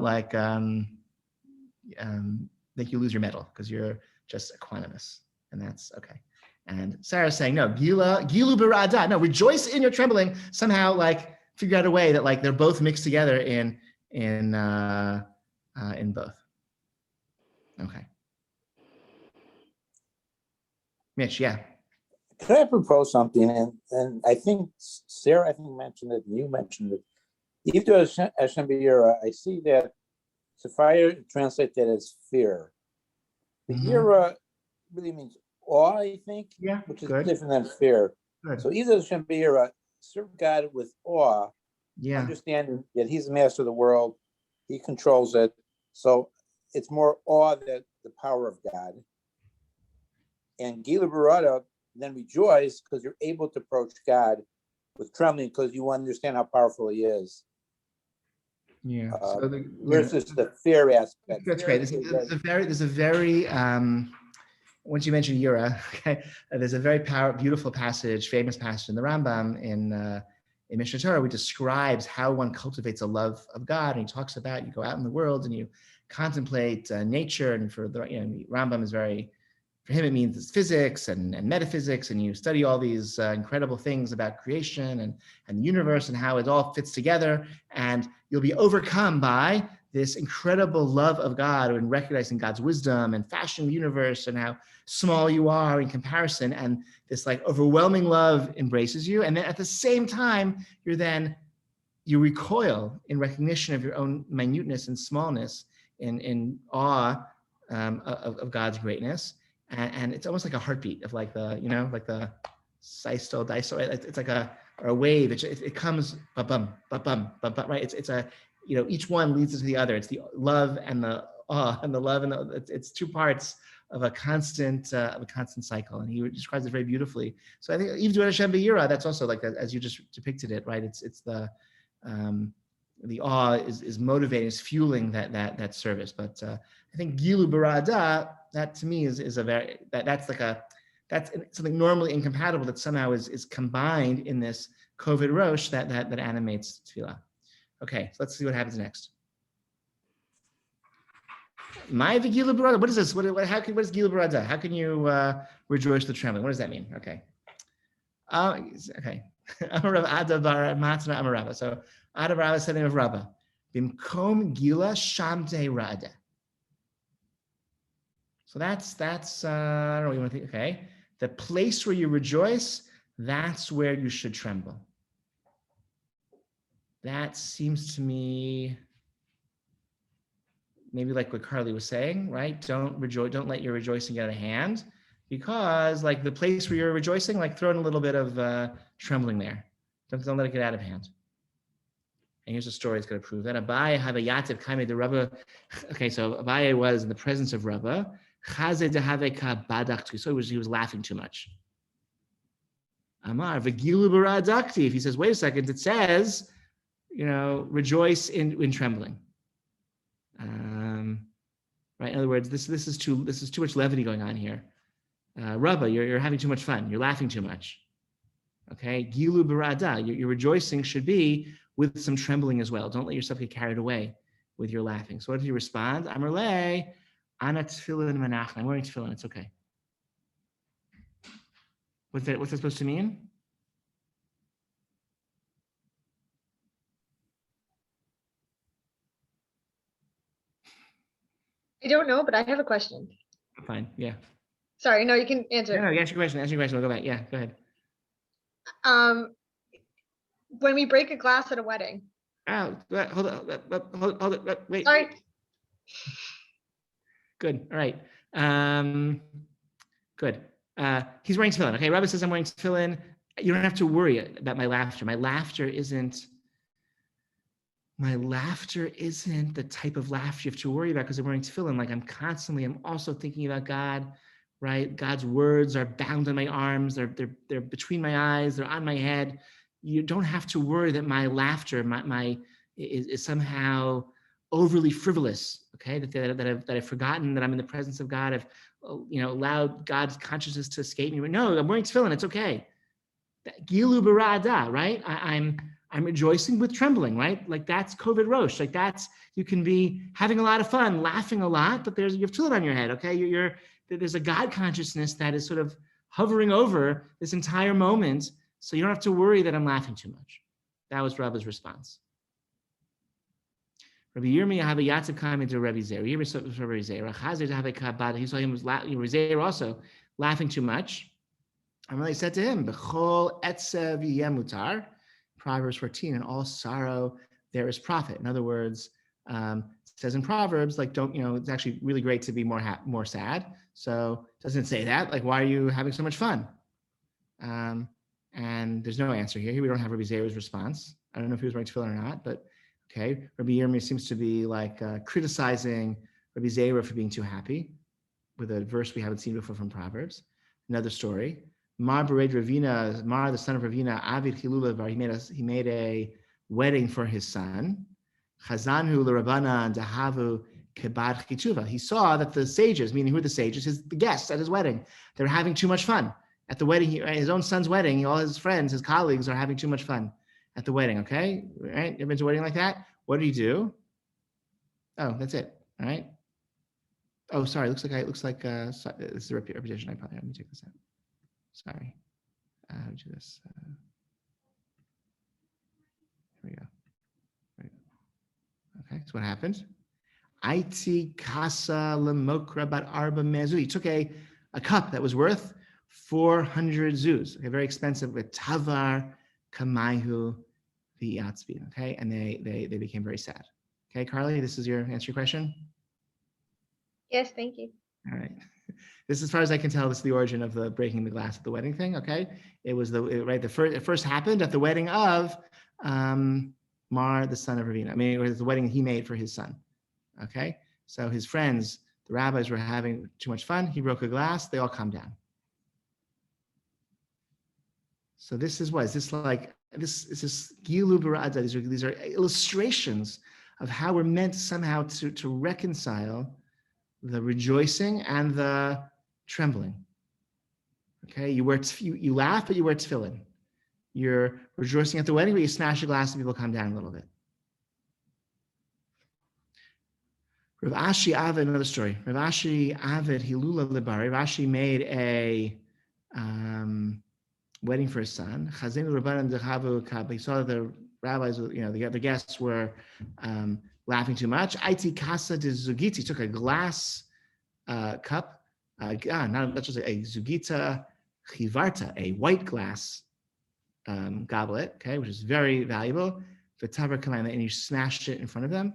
Speaker 1: make you lose your mettle because you're just equanimous, and that's okay. And Sarah's saying no, gilu barada, no, rejoice in your trembling. Somehow, figure out a way that they're both mixed together in both. Okay, Mitch, yeah.
Speaker 2: Could I propose something? And I think Sarah, mentioned it, and you mentioned it. Either Hashem B'yira, I see that Sapphire translates that as fear. The Yira really means awe, I think, which is different than fear. Good. So either Hashem B'yira, serve God with awe, understanding that He's the master of the world, He controls it. So it's more awe that the power of God. And Gila Barada, then rejoice because you're able to approach God with trembling because you understand how powerful He is.
Speaker 1: Yeah.
Speaker 2: Versus the fear aspect.
Speaker 1: That's great. There's a very once you mention Yura, okay, there's a very beautiful passage, famous passage in the Rambam in Mishnah Torah, which describes how one cultivates a love of God, and he talks about you go out in the world and you contemplate nature, and for the Rambam is very. For him, it means it's physics and metaphysics, and you study all these incredible things about creation and the universe and how it all fits together, and you'll be overcome by this incredible love of God and recognizing God's wisdom and fashioning the universe and how small you are in comparison, and this overwhelming love embraces you, and then at the same time, you recoil in recognition of your own minuteness and smallness in awe of God's greatness. And it's almost like a heartbeat of the systole, diastole. It's like a wave. It comes ba-bum, ba-bum, ba-bum, right? It's a each one leads to the other. It's the love and the awe and the love and it's two parts of a constant cycle. And he describes it very beautifully. So I think even to Hashem B'yira, that's also as you just depicted it, right? It's the awe is motivating, is fueling that service. But I think Gilu Barada, that to me is a very that's something normally incompatible that somehow is combined in this Kovid Rosh that animates tefillah. Okay, so let's see what happens next. My Gilu Barada. What is this? What is Gilu Barada? How can you rejoice the trembling? What does that mean? Okay. Okay. Amarav Adabar Matna Amarava. So Adabar is the name of Rabbah. Bimkom Gila Shamte Rada. So that's I don't know what you want to think. Okay. The place where you rejoice, that's where you should tremble. That seems to me maybe like what Carly was saying, right? Don't let your rejoicing get out of hand, because the place where you're rejoicing, throw in a little bit of trembling there. Don't let it get out of hand. And here's a story that's going to prove that. Abaye have a yativ kaime de Rabba. Okay, so Abaye was in the presence of Rabba. Chaze de have ka badaktu. So he was laughing too much. Amar v'gilu baradakti. If he says, wait a second, it says, rejoice in trembling. Right. In other words, this is too much levity going on here. Rabba, you're having too much fun. You're laughing too much. Okay. Gilu barada. Your rejoicing should be with some trembling as well. Don't let yourself get carried away with your laughing. So what did he respond? Amarle, ana tefillin manach. I'm wearing tefillin. It's okay. What's that supposed to mean?
Speaker 3: I don't know, but I have a question.
Speaker 1: Fine. Yeah.
Speaker 3: Sorry, no, you can answer.
Speaker 1: No, ask your question. We'll go back. Yeah, go ahead.
Speaker 3: When we break a glass at a wedding.
Speaker 1: Oh, hold on. Wait.
Speaker 3: Sorry.
Speaker 1: Good. All right. Good. He's wearing tefillin. Okay. Rabbi says I'm wearing tefillin. You don't have to worry about my laughter. My laughter isn't the type of laughter you have to worry about because I'm wearing tefillin. Like I'm also thinking about God, right? God's words are bound on my arms. They're between my eyes. They're on my head. You don't have to worry that my laughter, is somehow overly frivolous. Okay, that I've forgotten that I'm in the presence of God. I've allowed God's consciousness to escape me. No, I'm wearing tefillin. It's okay. Gilu barada, right? I'm rejoicing with trembling, right? Like that's COVID rosh. Like you can be having a lot of fun, laughing a lot, but you have tefillin on your head. Okay, there's a God consciousness that is sort of hovering over this entire moment. So you don't have to worry that I'm laughing too much. That was Rabba's response. Rabbi Yirmiyah have a yatzav coming to Rabbi Zeir. Rabbi Zeir. Chazer to have a kabbalah. He saw him Rabbi Zeir also laughing too much. And really said to him, "B'chol etzev yemutar." Proverbs 14. In all sorrow there is profit. In other words, it says in Proverbs, like don't it's actually really great to be more sad. So it doesn't say that. Like, why are you having so much fun? And there's no answer here. We don't have Rabbi Zeir's response. I don't know if he was wearing tefillin or not, but okay. Rabbi Yirmiyah seems to be like criticizing Rabbi Zeir for being too happy with a verse we haven't seen before from Proverbs. Another story. Mar the son of Ravina, Avid Chilulavar, he made a wedding for his son. Chazanhu l'Rabbanan dahavu kebar chituva. He saw that the sages, meaning who are the sages, the guests at his wedding, they were having too much fun. At the wedding, his own son's wedding, all his friends, his colleagues are having too much fun at the wedding, okay? Right? You ever been to a wedding like that? What do you do? Oh, that's it, all right? Oh, sorry, looks like this is a repetition. Let me take this out. Sorry. How do this? Here we go. Okay, so what happened? Aiti kasa lemokra bat arba mezu. He took a cup that was worth 400 zuz. Okay, very expensive. With tavar kamaihu v'yatzbi. Okay, and they became very sad. Okay, Carly, this is your answer your question.
Speaker 3: Yes, thank you.
Speaker 1: All right. This, as far as I can tell, this is the origin of the breaking the glass at the wedding thing. Okay, it first happened at the wedding of Mar, the son of Ravina. I mean, it was the wedding he made for his son. Okay, so his friends, the rabbis, were having too much fun. He broke a glass. They all calmed down. So this is Gilu Barada. These are illustrations of how we're meant somehow to reconcile the rejoicing and the trembling. Okay, you laugh, but you wear tefillin. You're rejoicing at the wedding, but you smash a glass and people calm down a little bit. Rav Ashi Avid, another story. Rav Ashi Avid Hilula Libari. Rav Ashi made a wedding for his son. Chazin Rabbanan Dechavu Kab. He saw that the rabbis, the guests were laughing too much. Aiti Kasa de Zugiti. He took a glass cup, not just a Zugita Chivarta, a white glass goblet, okay, which is very valuable. And he smashed it in front of them.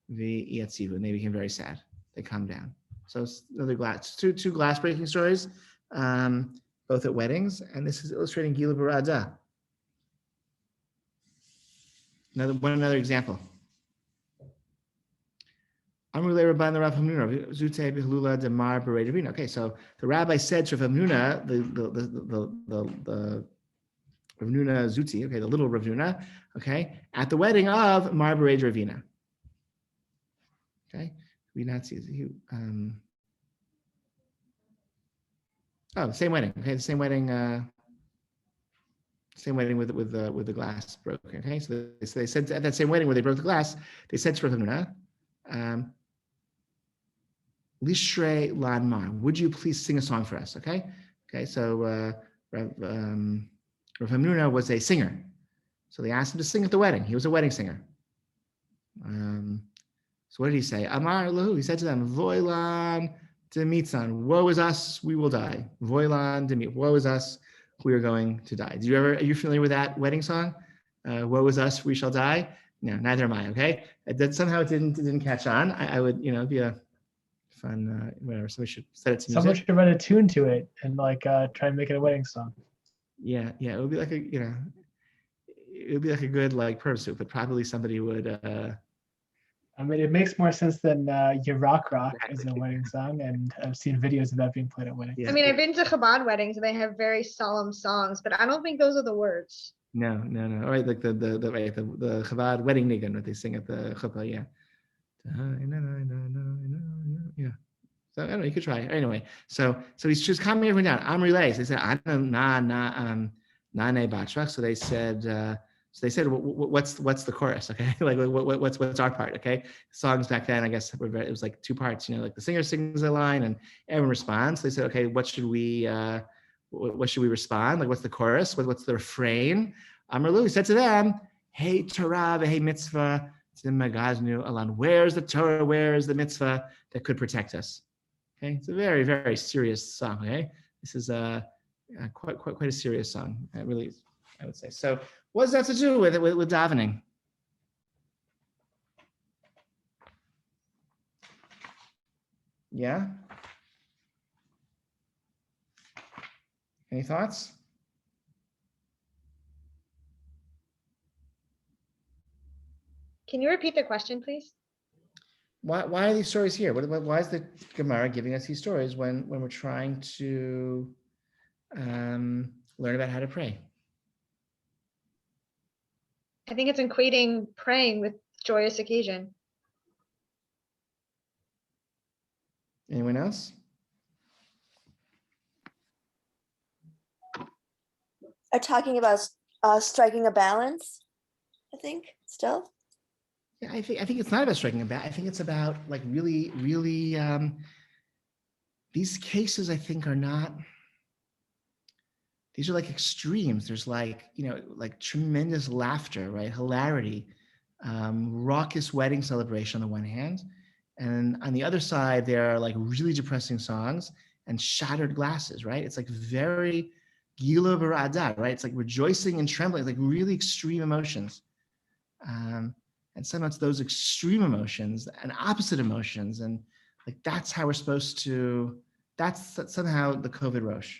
Speaker 1: And they became very sad. They calmed down. So another glass, two glass breaking stories, both at weddings, and this is illustrating Gila Barada. Another example. Okay, so the rabbi said to Rav Hamnuna, the Rav Hamnuna Zuti, okay, the little Rav Hamnuna, okay, at the wedding of Mar Bered Ravina. Okay, we not see the same wedding. Okay, the same wedding with the glass broken. Okay, so they said at that same wedding where they broke the glass, they said to Rav Hamnuna, Lishrei Lan Mar, would you please sing a song for us? Okay, so Rav Hamnuna was a singer, so they asked him to sing at the wedding. He was a wedding singer. So what did he say? Amar Lahu, he said to them, Voilan Demitzan, woe is us, we will die. Voilan Demit, woe is us, we are going to die. Are you familiar with that wedding song? Woe is us, we shall die? No, neither am I, okay? That somehow it didn't catch on. I would, be a fun, whatever, somebody should set it to music.
Speaker 5: Someone should write a tune to it and try and make it a wedding song.
Speaker 1: Yeah, it would be like it would be like a good pursuit, but probably somebody would,
Speaker 5: I mean, it makes more sense than Rock as a wedding song, and I've seen videos of that being played at weddings.
Speaker 1: Yeah.
Speaker 3: I mean, I've been to Chabad weddings and they have very solemn songs, but I don't think those are the words.
Speaker 1: No. All right, like the Chabad wedding nigun, what they sing at the chuppah, yeah. Yeah. So I don't know, you could try. Anyway, so he's just calming everyone down. Amri Leis. They said, So they said, what's the chorus? Okay, what's our part? Okay, songs back then, I guess it was like two parts. Like the singer sings a line and everyone responds. So they said, okay, what should we respond? What's the chorus? What's the refrain? Amrlu, he said to them, hey Torah, hey mitzvah, alan. Where's the Torah? Where's the mitzvah that could protect us? Okay, it's a very, very serious song. Okay, this is quite a serious song. It really is, I would say. So, what does that have to do with davening? Yeah. Any thoughts?
Speaker 3: Can you repeat the question, please?
Speaker 1: Why are these stories here? Why is the Gemara giving us these stories when we're trying to learn about how to pray?
Speaker 3: I think it's equating praying with joyous occasion.
Speaker 1: Anyone else?
Speaker 4: Are talking about striking a balance, I think, still.
Speaker 1: Yeah, I think it's not about striking a balance. I think it's about really, really these cases I think are not, these are extremes. There's tremendous laughter, right? Hilarity, raucous wedding celebration on the one hand. And on the other side, there are really depressing songs and shattered glasses, right? It's very gila barada, right? It's rejoicing and trembling, really extreme emotions. And sometimes those extreme emotions and opposite emotions. And that's how we're supposed to, that's somehow the COVID Rosh.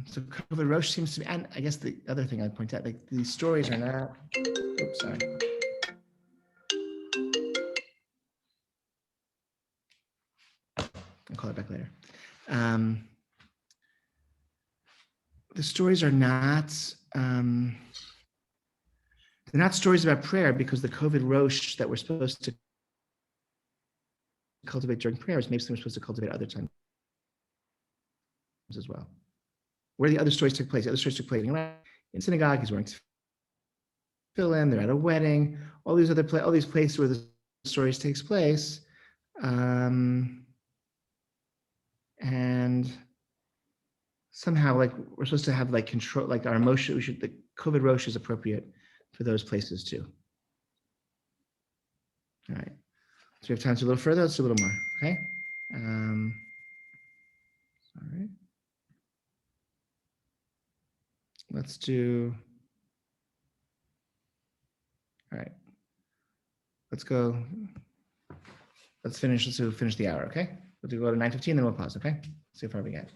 Speaker 1: So COVID Rosh seems to be, and I guess the other thing I'd point out, these stories are not, oops, sorry. I'll call it back later. The stories are not, they're not stories about prayer, because the COVID Rosh that we're supposed to cultivate during prayer is maybe something we're supposed to cultivate other times as well. Where the other stories took place, the other stories took place in synagogue, he's wearing tefillin, they're at a wedding, all these places where the stories takes place. And somehow we're supposed to have control, our emotion, the COVID Rosh is appropriate for those places too. All right, so we have time to a little further, let's do a little more, okay? Sorry. let's do, all right. Let's go. Let's finish the hour, okay? We'll go to 9:15, then we'll pause, okay? See how far we get.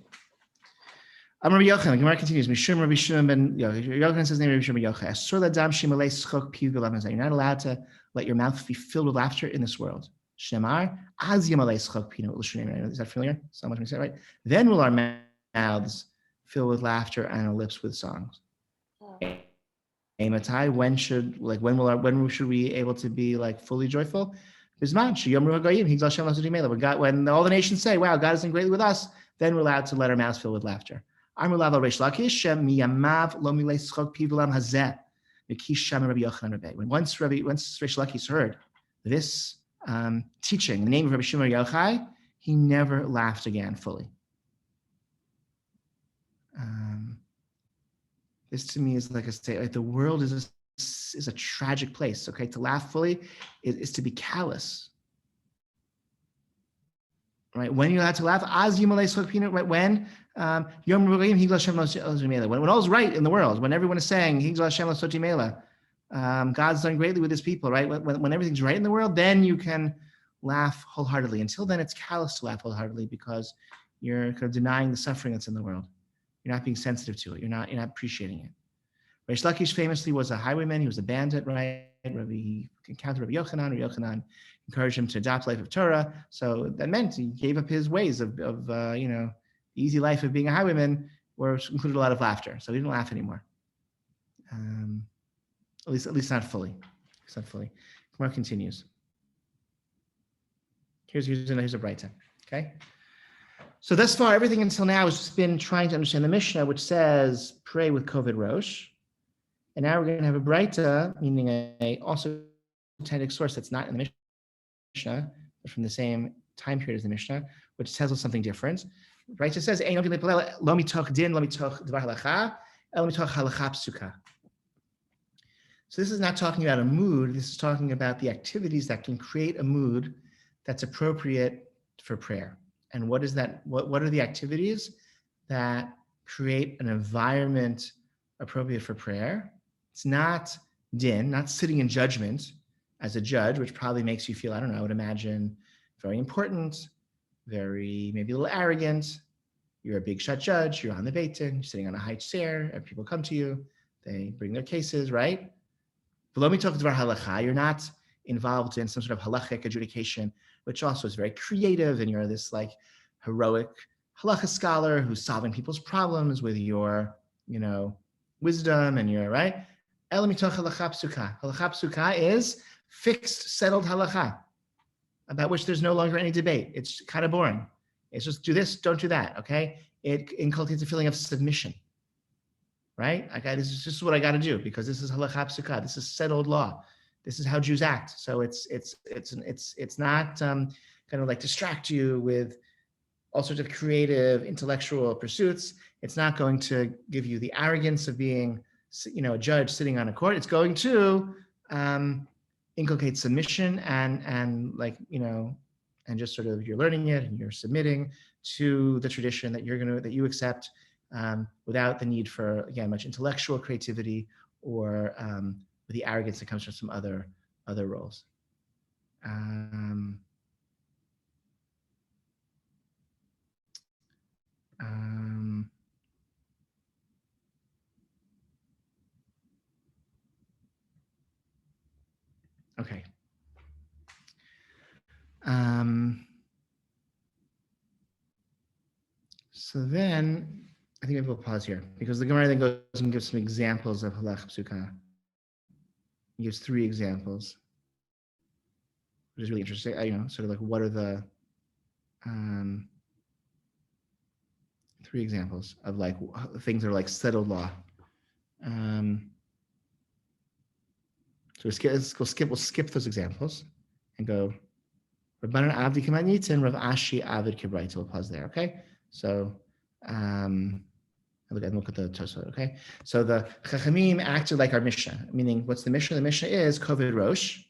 Speaker 1: Rabbi Yochanan, the Gemara continues. Mishum Rabbi Shimon ben Yochanan says name Rabbi Shimon ben Yochai. Asur ladam shimalei schok piu v'lav hazeh. You're not allowed to let your mouth be filled with laughter in this world. Shemar az yamalei schok piu v'lashunim. Is that familiar? Someone say it right. Then will our mouths fill with laughter and our lips with songs. Amatai, when should we be able to be like fully joyful? When all the nations say, "Wow, God is in greatly with us," then we're allowed to let our mouths fill with laughter. When once Reish Lakish heard this teaching, the name of Rabbi Shimon Yochai, he never laughed again fully. This to me is like a state, like the world is a tragic place. Okay, to laugh fully is to be callous. Right? When you're allowed to laugh, right? When when all's right in the world, when everyone is saying God's done greatly with his people, right? When everything's right in the world, then you can laugh wholeheartedly. Until then, it's callous to laugh wholeheartedly because you're kind of denying the suffering that's in the world. You're not being sensitive to it. You're not appreciating it. Reish Lakish famously was a highwayman. He was a bandit, right? He encountered Rabbi Yochanan. Rabbi Yochanan encouraged him to adopt life of Torah. So that meant he gave up his ways of the easy life of being a highwayman, which included a lot of laughter. So he didn't laugh anymore. At least not fully. Gemara continues. Here's a brighter. Okay. So thus far, everything until now has just been trying to understand the Mishnah, which says pray with Koved Rosh. And now we're going to have a Breita, meaning a also authentic source that's not in the Mishnah, but from the same time period as the Mishnah, which tells us something different. Breita says, lo mitoch din, lo mitoch dvar halacha, el mitoch halacha psuka. So this is not talking about a mood. This is talking about the activities that can create a mood that's appropriate for prayer. And what is that? What are the activities that create an environment appropriate for prayer? It's not din, not sitting in judgment as a judge, which probably makes you feel, I don't know, I would imagine very important, very maybe a little arrogant. You're a big shot judge, you're on the Beit Din, you're sitting on a high chair, and people come to you, they bring their cases, right? You're not involved in some sort of halachic adjudication, which also is very creative, and you're this like heroic halacha scholar who's solving people's problems with your, wisdom, and you're right. Halacha psuka is fixed, settled halacha, about which there's no longer any debate. It's kind of boring. It's just do this, don't do that, okay? It inculcates a feeling of submission, right? This is just what I got to do because this is halacha psuka. This is settled law. This is how Jews act. So it's not kind of like distract you with all sorts of creative intellectual pursuits. It's not going to give you the arrogance of being, a judge sitting on a court. It's going to inculcate submission and just sort of you're learning it and you're submitting to the tradition that you accept without the need for, again, much intellectual creativity or the arrogance that comes from some other roles. Okay. So then I think maybe we'll pause here because the Gemara then goes and gives some examples of halacha psuka. He gives 3 examples, which is really interesting. Sort of like what are the 3 examples of like things that are like settled law. So we'll skip those examples and go. Rabbanan Avdi Kamanitin, Rav Ashi Avid Kibraita. We'll pause there. Okay. So look at the Tosafot. Okay. So the Chachamim acted like our Mishnah, meaning what's the Mishnah? The Mishnah is Koved Rosh,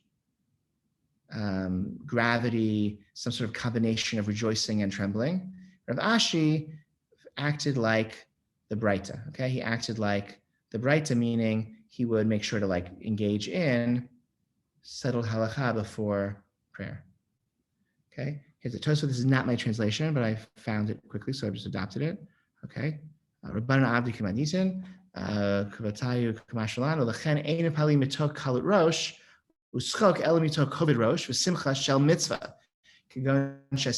Speaker 1: gravity, some sort of combination of rejoicing and trembling. Rav Ashi acted like the Breita. Okay. He acted like the Breita, meaning he would make sure to like engage in settled halakha before prayer. Okay, here's a Tosfot. This is not my translation, but I found it quickly, so I just adopted it. Okay, Rabbanan Abdi Kamaditin, Kavatayu Kamashalano, Lechen Ein Pali Mitok Kalut Rosh, Uschok El Mitok Kovid Rosh, V'Simcha Shel Mitzvah. Very nice.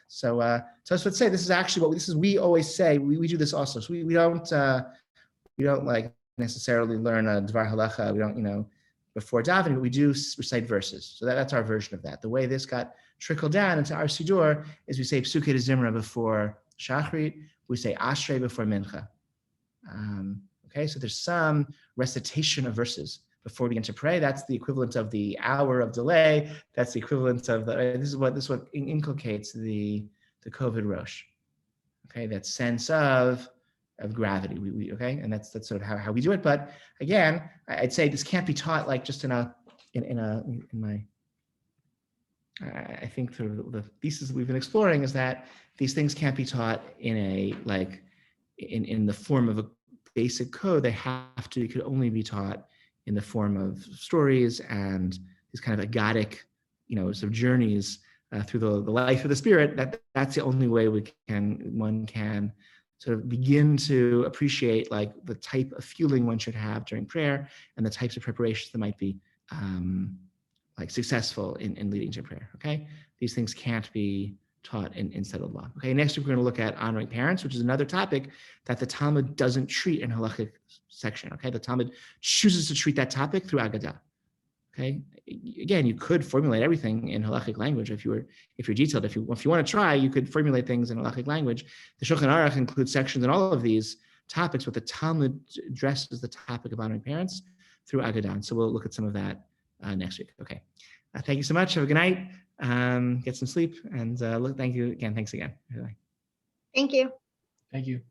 Speaker 1: So Tosfot say this is actually we always say. We do this also. So we don't like necessarily learn a Dvar Halacha. We don't before davening, but we do recite verses. So that's our version of that. The way this got trickled down into our Siddur is we say Psukei de Zimra before Shachrit. We say Ashrei before Mincha. Okay, so there's some recitation of verses before we begin to pray. That's the equivalent of the hour of delay. That's the equivalent of this is what inculcates the Kovid Rosh. Okay, that sense of gravity. We okay, and that's sort of how we do it. But again, I'd say this can't be taught like just in my. I think the thesis we've been exploring is that these things can't be taught in the form of a basic code. They could only be taught in the form of stories and these kind of agadic, sort of journeys through the life of the spirit. That's the only way one can sort of begin to appreciate like the type of fueling one should have during prayer and the types of preparations that might be like successful in leading to prayer. Okay, these things can't be taught in settled law. Okay, next we're going to look at honoring parents, which is another topic that the Talmud doesn't treat in halachic section. Okay, the Talmud chooses to treat that topic through Agadah. Okay, again, you could formulate everything in halachic language if you're detailed. If you want to try, you could formulate things in halachic language. The Shulchan Aruch includes sections in all of these topics, but the Talmud addresses the topic of honoring parents through Agadah. So we'll look at some of that next week. Okay, thank you so much. Have a good night. Get some sleep, and thank you again. Thanks again.
Speaker 3: Thank you.
Speaker 5: Thank you.